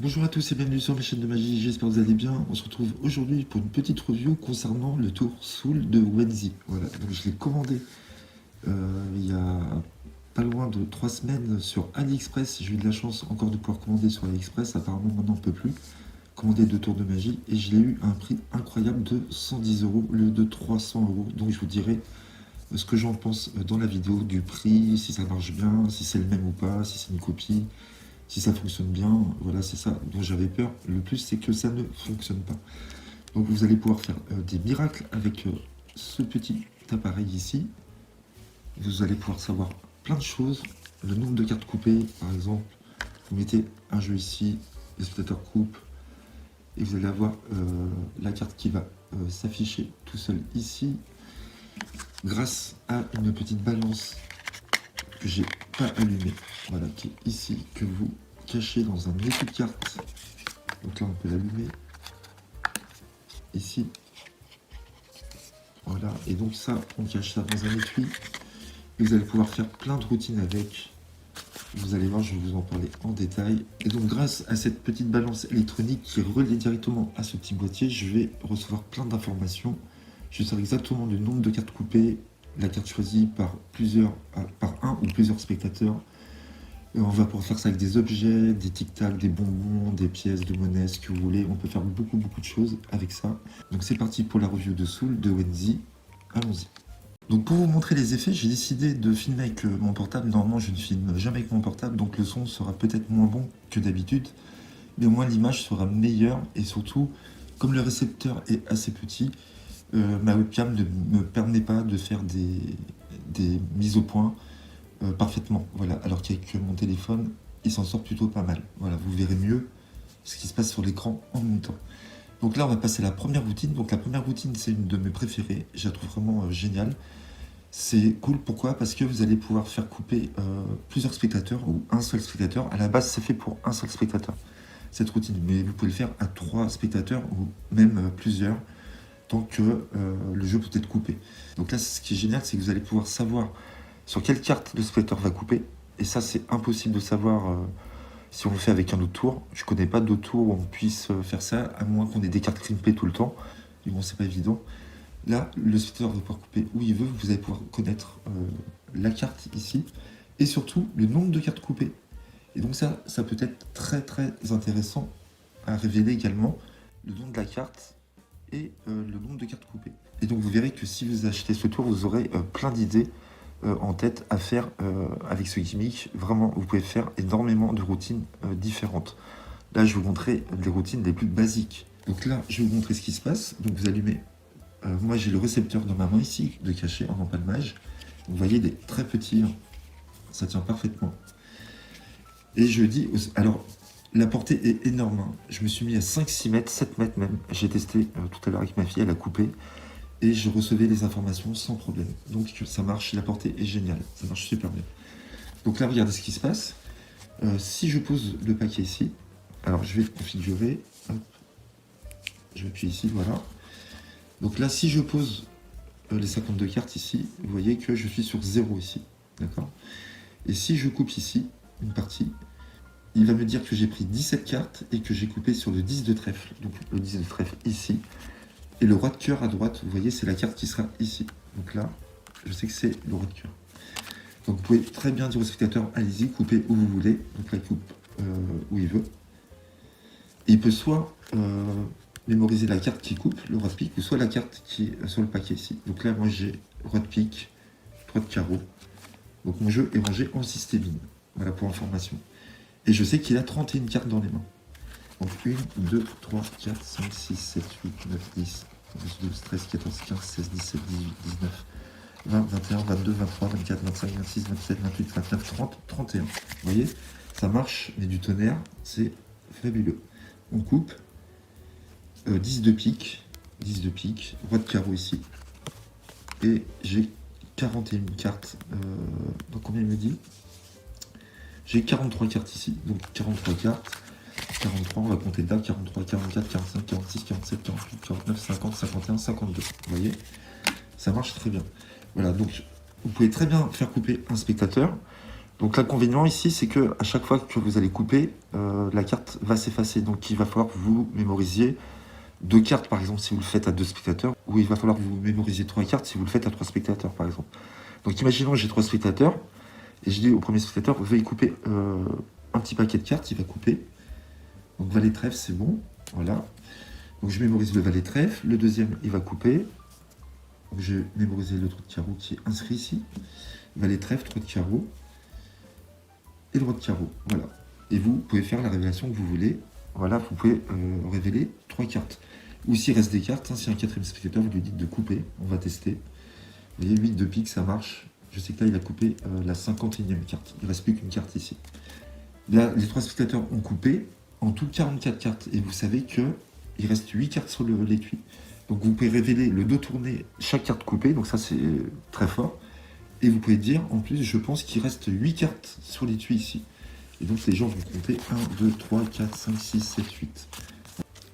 Bonjour à tous et bienvenue sur ma chaîne de magie, j'espère que vous allez bien. On se retrouve aujourd'hui pour une petite review concernant le tour Soul de Wenzi. Voilà, donc je l'ai commandé il y a pas loin de 3 semaines sur AliExpress. J'ai eu de la chance encore de pouvoir commander sur AliExpress, apparemment maintenant on ne peut plus commander 2 tours de magie. Et je l'ai eu à un prix incroyable de 110 € au lieu de 300 €. Donc je vous dirai ce que j'en pense dans la vidéo, du prix, si ça marche bien, si c'est le même ou pas, si c'est une copie. Si ça fonctionne bien, voilà, c'est ça dont j'avais peur. Le plus, c'est que ça ne fonctionne pas. Donc vous allez pouvoir faire des miracles avec ce petit appareil ici. Vous allez pouvoir savoir plein de choses. Le nombre de cartes coupées, par exemple. Vous mettez un jeu ici, les spectateurs coupent. Et vous allez avoir la carte qui va s'afficher tout seul ici. Grâce à une petite balance que j'ai pas allumé, voilà, qui est ici, que vous cachez dans un étui de cartes. Donc là on peut l'allumer ici, voilà, et donc ça on cache ça dans un étui. Vous allez pouvoir faire plein de routines avec, vous allez voir, je vais vous en parler en détail. Et donc grâce à cette petite balance électronique qui est reliée directement à ce petit boîtier, je vais recevoir plein d'informations. Je sais exactement le nombre de cartes coupées, la carte choisie par un ou plusieurs spectateurs. Et on va pouvoir faire ça avec des objets, des tic-tac, des bonbons, des pièces de monnaie, ce que vous voulez. On peut faire beaucoup de choses avec ça. Donc c'est parti pour la review de Soul de Wenzi. Allons-y. Donc pour vous montrer les effets, j'ai décidé de filmer avec mon portable. Normalement je ne filme jamais avec mon portable, donc le son sera peut-être moins bon que d'habitude. Mais au moins l'image sera meilleure et surtout, comme le récepteur est assez petit, ma webcam ne me permet pas de faire des mises au point parfaitement. Voilà. Alors qu'avec mon téléphone, il s'en sort plutôt pas mal. Voilà, vous verrez mieux ce qui se passe sur l'écran en même temps. Donc là, on va passer à la première routine. Donc la première routine, c'est une de mes préférées. Je la trouve vraiment géniale. C'est cool, pourquoi? Parce que vous allez pouvoir faire couper plusieurs spectateurs ou un seul spectateur. À la base, c'est fait pour un seul spectateur, cette routine. Mais vous pouvez le faire à 3 spectateurs ou même plusieurs, tant que le jeu peut être coupé. Donc là, ce qui est génial, c'est que vous allez pouvoir savoir sur quelle carte le spectateur va couper. Et ça, c'est impossible de savoir si on le fait avec un autre tour. Je connais pas d'autre tour où on puisse faire ça, à moins qu'on ait des cartes crimpées tout le temps. Mais bon, c'est pas évident. Là, le spectateur va pouvoir couper où il veut. Vous allez pouvoir connaître la carte ici. Et surtout, le nombre de cartes coupées. Et donc ça peut être très intéressant à révéler également. Le nom de la carte et le nombre de cartes coupées. Et donc vous verrez que si vous achetez ce tour, vous aurez plein d'idées en tête à faire avec ce gimmick. Vraiment, vous pouvez faire énormément de routines différentes. Là, je vais vous montrer les routines les plus basiques. Donc là, je vais vous montrer ce qui se passe. Donc vous allumez. Moi, j'ai le récepteur dans ma main ici, de caché en empalmage. Vous voyez, il est très petit. Hein. Ça tient parfaitement. Et je dis... Alors, la portée est énorme. Hein. Je me suis mis à 5-6 mètres, 7 mètres même. J'ai testé tout à l'heure avec ma fille, elle a coupé. Et je recevais les informations sans problème. Donc ça marche, la portée est géniale, ça marche super bien. Donc là, regardez ce qui se passe. Si je pose le paquet ici, alors je vais configurer, hop, je vais appuyer ici, voilà. Donc là, si je pose les 52 cartes ici, vous voyez que je suis sur 0 ici, d'accord? Et si je coupe ici, une partie, il va me dire que j'ai pris 17 cartes et que j'ai coupé sur le 10 de trèfle. Donc le 10 de trèfle ici. Et le roi de cœur à droite, vous voyez, c'est la carte qui sera ici. Donc là, je sais que c'est le roi de cœur. Donc vous pouvez très bien dire au spectateur, allez-y, coupez où vous voulez. Donc là, il coupe où il veut. Et il peut soit mémoriser la carte qui coupe, le roi de pique, ou soit la carte qui est sur le paquet ici. Donc là, moi, j'ai roi de pique, roi de carreau. Donc mon jeu est rangé en systémine. Voilà pour information. Et je sais qu'il a 31 cartes dans les mains. Donc 1, 2, 3, 4, 5, 6, 7, 8, 9, 10, 11, 12, 13, 14, 15, 16, 17, 18, 19, 20, 21, 22, 23, 24, 25, 26, 27, 28, 29, 30, 31. Vous voyez, ça marche, mais du tonnerre, c'est fabuleux. On coupe, 10 de pique, roi de carreau ici, et j'ai 41 cartes, donc combien il me dit? J'ai 43 cartes ici, donc 43 cartes. 43, on va compter là, 43, 44, 45, 46, 47, 48, 49, 50, 51, 52. Vous voyez, ça marche très bien. Voilà, donc vous pouvez très bien faire couper un spectateur. Donc l'inconvénient ici, c'est que à chaque fois que vous allez couper, la carte va s'effacer. Donc il va falloir que vous mémorisiez 2 cartes, par exemple, si vous le faites à 2 spectateurs, ou il va falloir que vous mémorisiez 3 cartes si vous le faites à 3 spectateurs, par exemple. Donc imaginons que j'ai 3 spectateurs, et je dis au premier spectateur, veuillez couper un petit paquet de cartes, il va couper. Donc valet trèfle, c'est bon, voilà. Donc je mémorise le valet trèfle, le deuxième, il va couper. Donc je vais mémoriser le trou de carreau qui est inscrit ici. Valet trèfle, trou de carreau, et le roi de carreau, voilà. Et vous pouvez faire la révélation que vous voulez. Voilà, vous pouvez révéler 3 cartes. Ou s'il reste des cartes, hein, si un quatrième spectateur, vous lui dites de couper, on va tester. Vous voyez, 8 de pique, ça marche. Je sais que là, il a coupé la 51e carte. Il ne reste plus qu'une carte ici. Là, les 3 spectateurs ont coupé, en tout 44 cartes. Et vous savez qu'il reste 8 cartes sur l'étui. Donc vous pouvez révéler le dos tourné, chaque carte coupée, donc ça c'est très fort. Et vous pouvez dire, en plus, je pense qu'il reste 8 cartes sur l'étui ici. Et donc les gens vont compter 1, 2, 3, 4, 5, 6, 7, 8.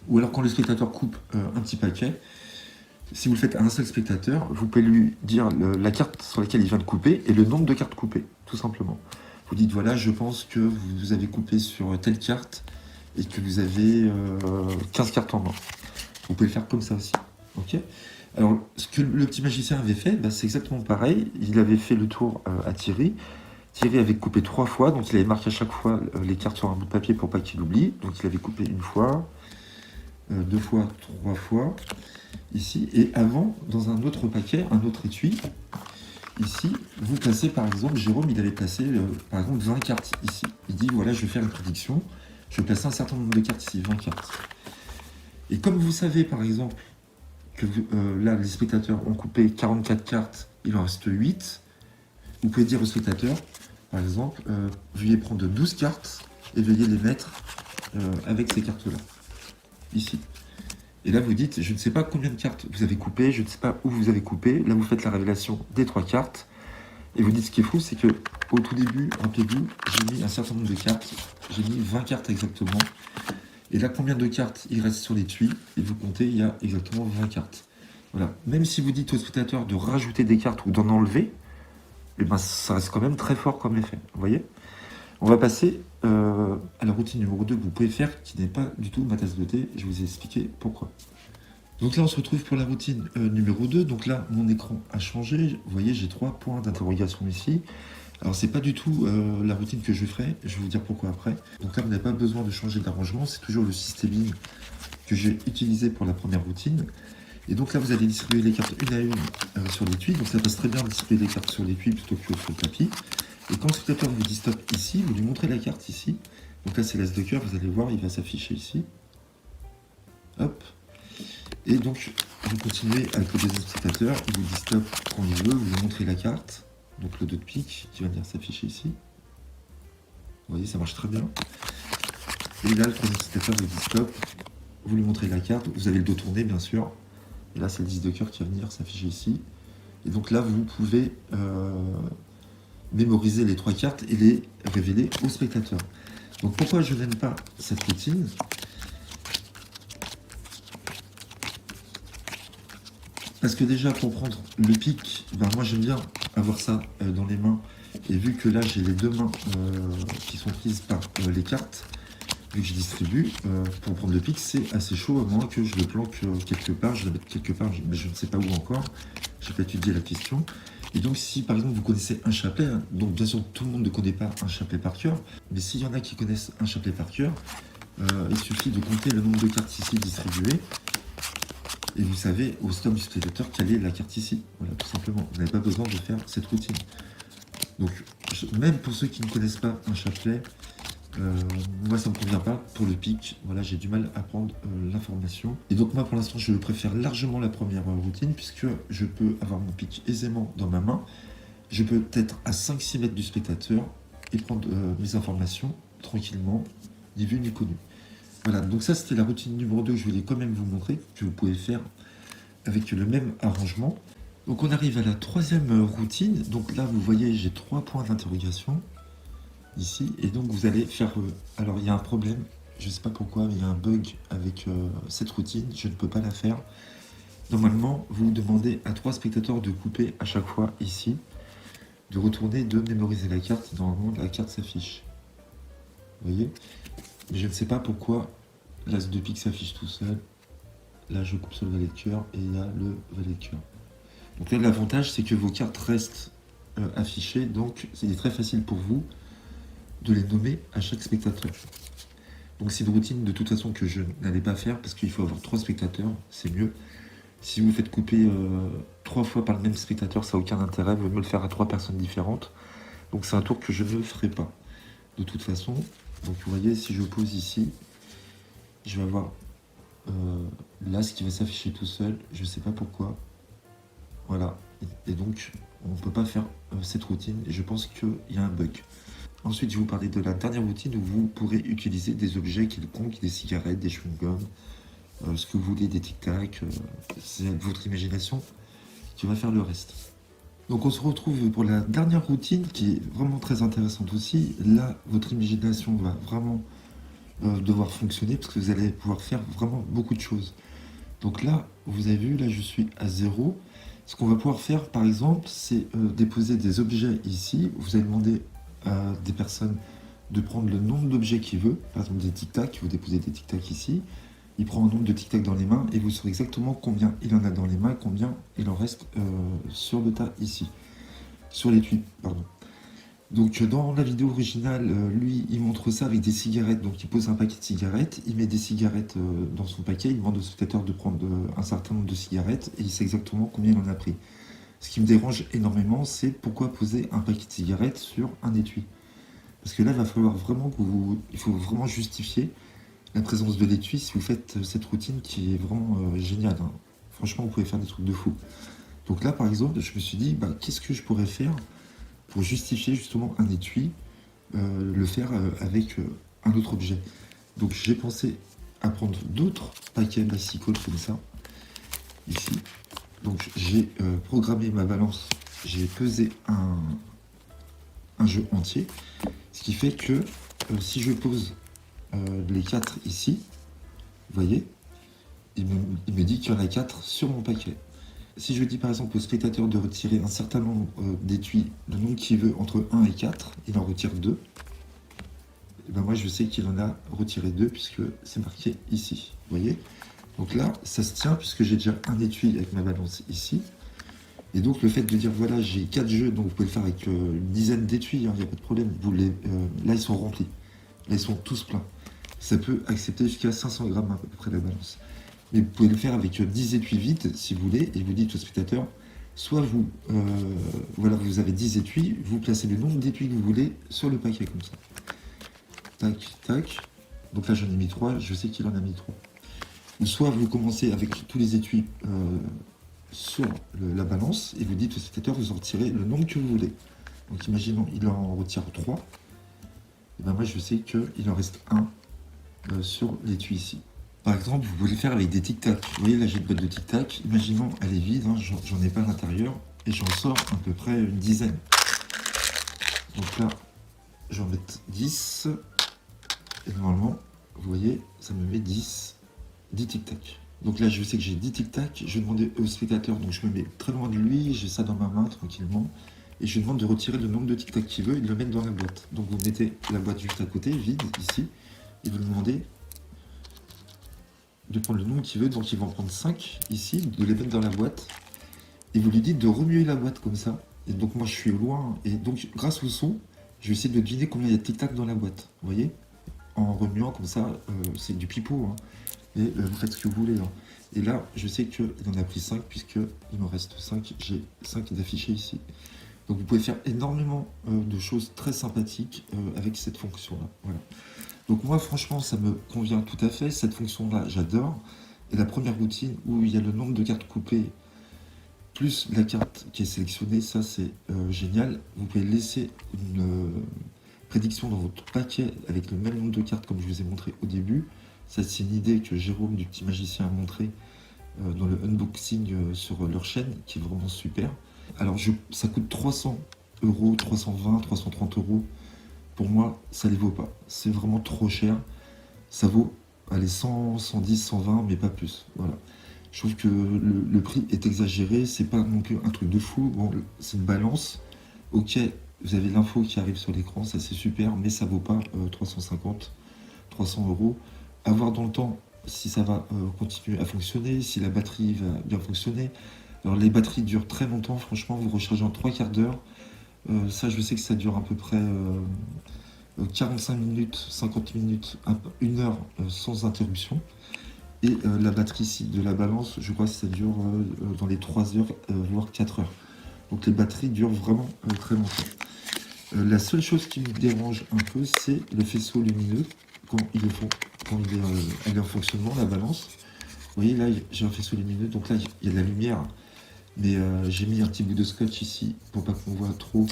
Ou alors quand le spectateur coupe un petit paquet, si vous le faites à un seul spectateur, vous pouvez lui dire la carte sur laquelle il vient de couper et le nombre de cartes coupées, tout simplement. Vous dites, voilà, je pense que vous avez coupé sur telle carte et que vous avez 15 cartes en main. Vous pouvez le faire comme ça aussi. Ok. Alors, ce que le petit magicien avait fait, bah, c'est exactement pareil. Il avait fait le tour à Thierry. Thierry avait coupé 3 fois, donc il avait marqué à chaque fois les cartes sur un bout de papier pour pas qu'il oublie. Donc il avait coupé 1 fois, 2 fois, 3 fois, ici. Et avant, dans un autre paquet, un autre étui, ici, vous placez par exemple, Jérôme, il avait placé par exemple 20 cartes ici. Il dit, voilà, je vais faire une prédiction, je vais placer un certain nombre de cartes ici, 20 cartes. Et comme vous savez par exemple, que là, les spectateurs ont coupé 44 cartes, il en reste 8, vous pouvez dire aux spectateurs, par exemple, veuillez prendre 12 cartes et veuillez les mettre avec ces cartes-là, ici. Et là, vous dites, je ne sais pas combien de cartes vous avez coupé, je ne sais pas où vous avez coupé. Là, vous faites la révélation des 3 cartes. Et vous dites, ce qui est fou, c'est que au tout début, rappelez-vous, j'ai mis un certain nombre de cartes. J'ai mis 20 cartes exactement. Et là, combien de cartes il reste sur l'étui? Et vous comptez, il y a exactement 20 cartes. Voilà. Même si vous dites au spectateur de rajouter des cartes ou d'en enlever, eh ben, ça reste quand même très fort comme effet. Vous voyez? On va passer à la routine numéro 2 que vous pouvez faire, qui n'est pas du tout ma tasse de thé. Je vous ai expliqué pourquoi. Donc là, on se retrouve pour la routine numéro 2. Donc là, mon écran a changé. Vous voyez, j'ai 3 points d'interrogation ici. Alors, c'est pas du tout la routine que je ferai. Je vais vous dire pourquoi après. Donc là, vous n'avez pas besoin de changer d'arrangement. C'est toujours le systéming que j'ai utilisé pour la première routine. Et donc là, vous allez distribuer les cartes une à une sur l'étui. Donc ça passe très bien de distribuer les cartes sur l'étui plutôt que sur le tapis. Et quand le spectateur vous dit stop ici, vous lui montrez la carte ici. Donc là, c'est l'as de cœur. Vous allez voir, il va s'afficher ici. Hop. Et donc, vous continuez avec le deuxième spectateur, il vous dit stop quand il veut, vous lui montrez la carte, donc le 2 de pique qui va venir s'afficher ici. Vous voyez, ça marche très bien. Et là, le troisième spectateur vous dit stop, vous lui montrez la carte, vous avez le dos tourné bien sûr. Et là, c'est le 10 de cœur qui va venir s'afficher ici. Et donc là, vous pouvez mémoriser les 3 cartes et les révéler au spectateur. Donc pourquoi je n'aime pas cette routine ? Parce que déjà, pour prendre le pic, ben moi j'aime bien avoir ça dans les mains. Et vu que là, j'ai les 2 mains qui sont prises par les cartes, vu que je distribue, pour prendre le pic, c'est assez chaud, à moins que je le planque quelque part. Je le mette quelque part, mais je ne sais pas où encore. Je n'ai pas étudié la question. Et donc, si par exemple vous connaissez un chapelet, hein, donc bien sûr tout le monde ne connaît pas un chapelet par cœur, mais s'il y en a qui connaissent un chapelet par cœur, il suffit de compter le nombre de cartes ici distribuées. Et vous savez au stop du spectateur quelle est la carte ici. Voilà, tout simplement. Vous n'avez pas besoin de faire cette routine. Donc, même pour ceux qui ne connaissent pas un chapelet, moi ça ne me convient pas pour le pic. Voilà, j'ai du mal à prendre l'information. Et donc moi pour l'instant je préfère largement la première routine puisque je peux avoir mon pic aisément dans ma main. Je peux être à 5-6 mètres du spectateur et prendre mes informations tranquillement, ni vu ni connu. Voilà, donc ça c'était la routine numéro 2 que je voulais quand même vous montrer, que vous pouvez faire avec le même arrangement. Donc on arrive à la 3e routine. Donc là vous voyez j'ai 3 points d'interrogation ici. Et donc vous allez faire... alors il y a un problème, je ne sais pas pourquoi, mais il y a un bug avec cette routine, je ne peux pas la faire. Normalement vous demandez à 3 spectateurs de couper à chaque fois ici. de retourner, de mémoriser la carte. Normalement, la carte s'affiche. Vous voyez? Mais je ne sais pas pourquoi l'as de pique s'affiche tout seul. Là, je coupe sur le valet de cœur et il y a le valet de cœur. Donc là, l'avantage, c'est que vos cartes restent affichées. Donc, c'est très facile pour vous de les nommer à chaque spectateur. Donc, c'est une routine de toute façon que je n'allais pas faire parce qu'il faut avoir 3 spectateurs. C'est mieux. Si vous faites couper 3 fois par le même spectateur, ça n'a aucun intérêt. Vous mieux le faire à 3 personnes différentes. Donc, c'est un tour que je ne ferai pas. De toute façon, donc vous voyez, si je pose ici, je vais avoir l'as qui va s'afficher tout seul. Je ne sais pas pourquoi. Voilà. Et donc, on ne peut pas faire cette routine. Et je pense qu'il y a un bug. Ensuite, je vais vous parler de la dernière routine où vous pourrez utiliser des objets quelconques, des cigarettes, des chewing-gums, ce que vous voulez, des tic-tac. C'est votre imagination qui va faire le reste. Donc on se retrouve pour la dernière routine qui est vraiment très intéressante aussi. Là, votre imagination va vraiment devoir fonctionner parce que vous allez pouvoir faire vraiment beaucoup de choses. Donc là, vous avez vu, là je suis à 0. Ce qu'on va pouvoir faire par exemple, c'est déposer des objets ici. Vous allez demander à des personnes de prendre le nombre d'objets qu'ils veulent. Par exemple des tic-tac, vous déposez des tic-tac ici. Il prend un nombre de tic-tac dans les mains et vous saurez exactement combien il en a dans les mains et combien il en reste sur le tas ici. Sur l'étui, pardon. Donc dans la vidéo originale, lui, il montre ça avec des cigarettes. Donc il pose un paquet de cigarettes, il met des cigarettes dans son paquet, il demande au spectateur de prendre un certain nombre de cigarettes et il sait exactement combien il en a pris. Ce qui me dérange énormément, c'est pourquoi poser un paquet de cigarettes sur un étui. Parce que là, il va falloir vraiment il faut vraiment justifier la présence de l'étui si vous faites cette routine qui est vraiment géniale. Hein. Franchement, vous pouvez faire des trucs de fou. Donc là, par exemple, je me suis dit, qu'est-ce que je pourrais faire pour justifier justement un étui, le faire avec un autre objet. Donc j'ai pensé à prendre d'autres paquets massicoles comme ça, ici. Donc j'ai programmé ma balance, j'ai pesé un jeu entier, ce qui fait que si je pose les 4 ici, vous voyez, il me dit qu'il y en a 4 sur mon paquet. Si je dis par exemple au spectateur de retirer un certain nombre d'étuis, le nombre qu'il veut entre 1 et 4, il en retire 2. Et ben moi je sais qu'il en a retiré 2 puisque c'est marqué ici. Vous voyez? Donc là, ça se tient puisque j'ai déjà un étui avec ma balance ici. Et donc le fait de dire voilà, j'ai 4 jeux, donc vous pouvez le faire avec une dizaine d'étuis, il n'y a pas de problème. Là ils sont remplis. Là ils sont tous pleins. Ça peut accepter jusqu'à 500 grammes à peu près la balance. Mais vous pouvez le faire avec 10 étuis vides, si vous voulez, et vous dites au spectateur, soit vous, voilà, vous avez 10 étuis, vous placez le nombre d'étuis que vous voulez sur le paquet, comme ça. Tac, tac. Donc là, j'en ai mis 3, je sais qu'il en a mis 3. Ou soit vous commencez avec tous les étuis sur la balance, et vous dites au spectateur, vous en retirez le nombre que vous voulez. Donc imaginons, il en retire 3. Et ben moi, je sais qu'il en reste 1 sur l'étui ici. Par exemple, vous pouvez le faire avec des tic-tac. Vous voyez, là j'ai une boîte de tic-tac. Imaginons, elle est vide, hein, j'en ai pas à l'intérieur. Et j'en sors à peu près une dizaine. Donc là, je vais en mettre 10. Et normalement, vous voyez, ça me met 10 tic-tac. Donc là, je sais que j'ai 10 tic-tac. Je vais demander au spectateur, donc je me mets très loin de lui. J'ai ça dans ma main, tranquillement. Et je lui demande de retirer le nombre de tic-tac qu'il veut et de le mettre dans la boîte. Donc vous mettez la boîte juste à côté, vide, ici. Et vous lui demandez de prendre le nombre qu'il veut, donc il va en prendre 5 ici, de les mettre dans la boîte, et vous lui dites de remuer la boîte comme ça. Et donc moi je suis loin, et donc grâce au son, je vais essayer de deviner combien il y a de tic-tac dans la boîte, vous voyez, en remuant comme ça, c'est du pipeau, hein. Et vous faites ce que vous voulez. Hein. Et là, je sais qu'il en a pris 5, puisqu'il me reste 5, j'ai 5 d'affichés ici. Donc vous pouvez faire énormément de choses très sympathiques avec cette fonction-là, voilà. Donc moi, franchement, ça me convient tout à fait. Cette fonction-là, j'adore. Et la première routine où il y a le nombre de cartes coupées plus la carte qui est sélectionnée, ça c'est génial. Vous pouvez laisser une prédiction dans votre paquet avec le même nombre de cartes comme je vous ai montré au début. Ça, c'est une idée que Jérôme du Petit Magicien a montré dans le unboxing sur leur chaîne, qui est vraiment super. Alors, ça coûte 300 €, 320, 330 €. Pour moi, ça ne les vaut pas. C'est vraiment trop cher. Ça vaut, allez, 100, 110, 120, mais pas plus. Voilà. Je trouve que le prix est exagéré. C'est pas non plus un truc de fou. Bon, c'est une balance. Ok, vous avez l'info qui arrive sur l'écran, ça c'est super, mais ça vaut pas 350, 300 euros. À voir dans le temps si ça va continuer à fonctionner, si la batterie va bien fonctionner. Alors les batteries durent très longtemps, franchement, vous rechargez en 3 quarts d'heure. Ça, je sais que ça dure à peu près 45 minutes, 50 minutes, 1 heure sans interruption. Et la batterie ici de la balance, je crois que ça dure dans les 3 heures, voire 4 heures. Donc les batteries durent vraiment très longtemps. La seule chose qui me dérange un peu, c'est le faisceau lumineux quand elle est en fonctionnement, la balance. Vous voyez là, j'ai un faisceau lumineux, donc là il y a de la lumière, mais j'ai mis un petit bout de scotch ici pour pas qu'on voit trop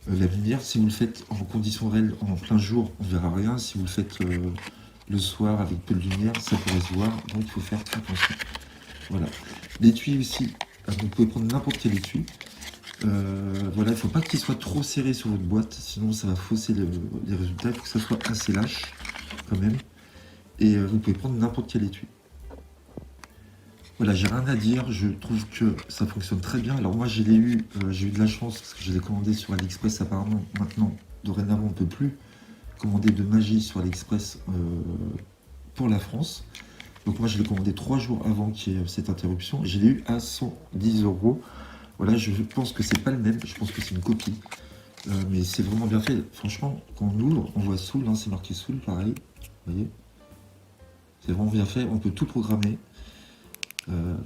la lumière. Si vous le faites en conditions réelles, en plein jour, on verra rien. Si vous le faites le soir avec peu de lumière, ça pourrait se voir, donc il faut faire attention. Voilà. L'étui aussi, vous pouvez prendre n'importe quel étui. Voilà, il ne faut pas qu'il soit trop serré sur votre boîte, sinon ça va fausser les résultats. Il faut que ça soit assez lâche quand même. Et vous pouvez prendre n'importe quel étui. Voilà, j'ai rien à dire, je trouve que ça fonctionne très bien. Alors moi j'ai eu de la chance parce que je l'ai commandé sur AliExpress apparemment. Maintenant, dorénavant, on ne peut plus commander de magie sur AliExpress pour la France. Donc moi je l'ai commandé 3 jours avant qu'il y ait cette interruption. Je l'ai eu à 110 euros. Voilà, je pense que c'est pas le même, je pense que c'est une copie. Mais c'est vraiment bien fait. Franchement, quand on ouvre, on voit Soul, hein, c'est marqué Soul, pareil. Vous voyez, c'est vraiment bien fait, on peut tout programmer.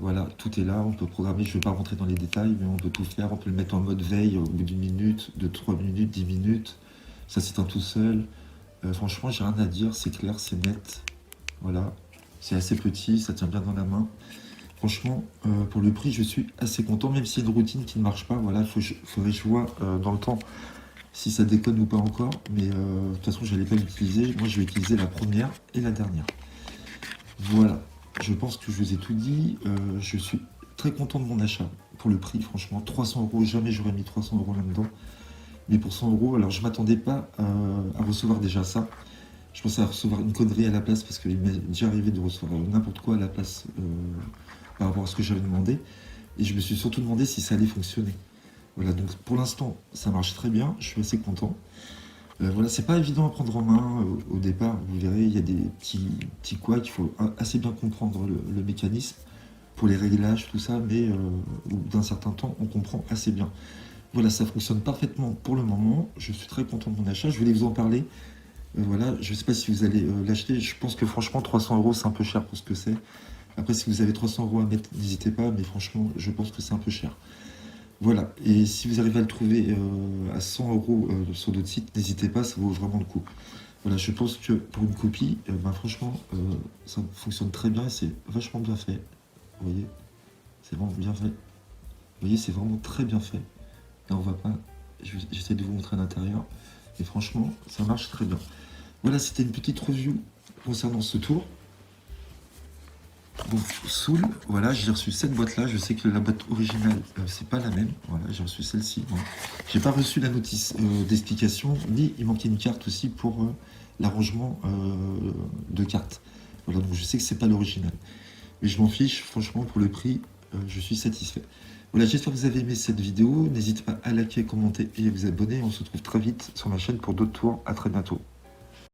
Voilà, tout est là, on peut programmer, je ne vais pas rentrer dans les détails, mais on peut tout faire. On peut le mettre en mode veille au bout d'une minute, de 3 minutes, 10 minutes. Ça s'éteint tout seul. Franchement, j'ai rien à dire, c'est clair, c'est net. Voilà, c'est assez petit, ça tient bien dans la main. Franchement, pour le prix, je suis assez content, même s'il y a une routine qui ne marche pas. Voilà, faudrait que je vois dans le temps si ça déconne ou pas encore. Mais de toute façon, je n'allais pas l'utiliser. Moi, je vais utiliser la première et la dernière. Voilà, je pense que je vous ai tout dit. Je suis très content de mon achat. Pour le prix, franchement, 300 euros, jamais j'aurais mis 300 euros là-dedans. Mais pour 100 euros, alors je m'attendais pas à recevoir déjà ça. Je pensais à recevoir une connerie à la place parce qu'il m'est déjà arrivé de recevoir n'importe quoi à la place par rapport à ce que j'avais demandé. Et je me suis surtout demandé si ça allait fonctionner. Voilà, donc pour l'instant, ça marche très bien. Je suis assez content. Voilà, c'est pas évident à prendre en main au départ. Vous verrez, il y a des petits couacs. Il faut assez bien comprendre le mécanisme pour les réglages, tout ça. Mais au bout d'un certain temps, on comprend assez bien. Voilà, ça fonctionne parfaitement pour le moment. Je suis très content de mon achat. Je voulais vous en parler. Voilà, je ne sais pas si vous allez l'acheter. Je pense que franchement, 300 euros, c'est un peu cher pour ce que c'est. Après, si vous avez 300 euros à mettre, n'hésitez pas. Mais franchement, je pense que c'est un peu cher. Voilà, et si vous arrivez à le trouver à 100 euros sur d'autres sites, n'hésitez pas, ça vaut vraiment le coup. Voilà, je pense que pour une copie, ben franchement, ça fonctionne très bien et c'est vachement bien fait. Vous voyez, c'est vraiment bien fait. Vous voyez, c'est vraiment très bien fait. Là, on va pas. J'essaie de vous montrer à l'intérieur. Et franchement, ça marche très bien. Voilà, c'était une petite review concernant ce tour. Donc, Soul, voilà, j'ai reçu cette boîte-là. Je sais que la boîte originale, c'est pas la même. Voilà, j'ai reçu celle-ci. Bon. J'ai pas reçu la notice d'explication, ni il manquait une carte aussi pour l'arrangement de cartes. Voilà, donc je sais que c'est pas l'original. Mais je m'en fiche, franchement, pour le prix, je suis satisfait. Voilà, j'espère que vous avez aimé cette vidéo. N'hésitez pas à liker, commenter et à vous abonner. On se retrouve très vite sur ma chaîne pour d'autres tours. À très bientôt.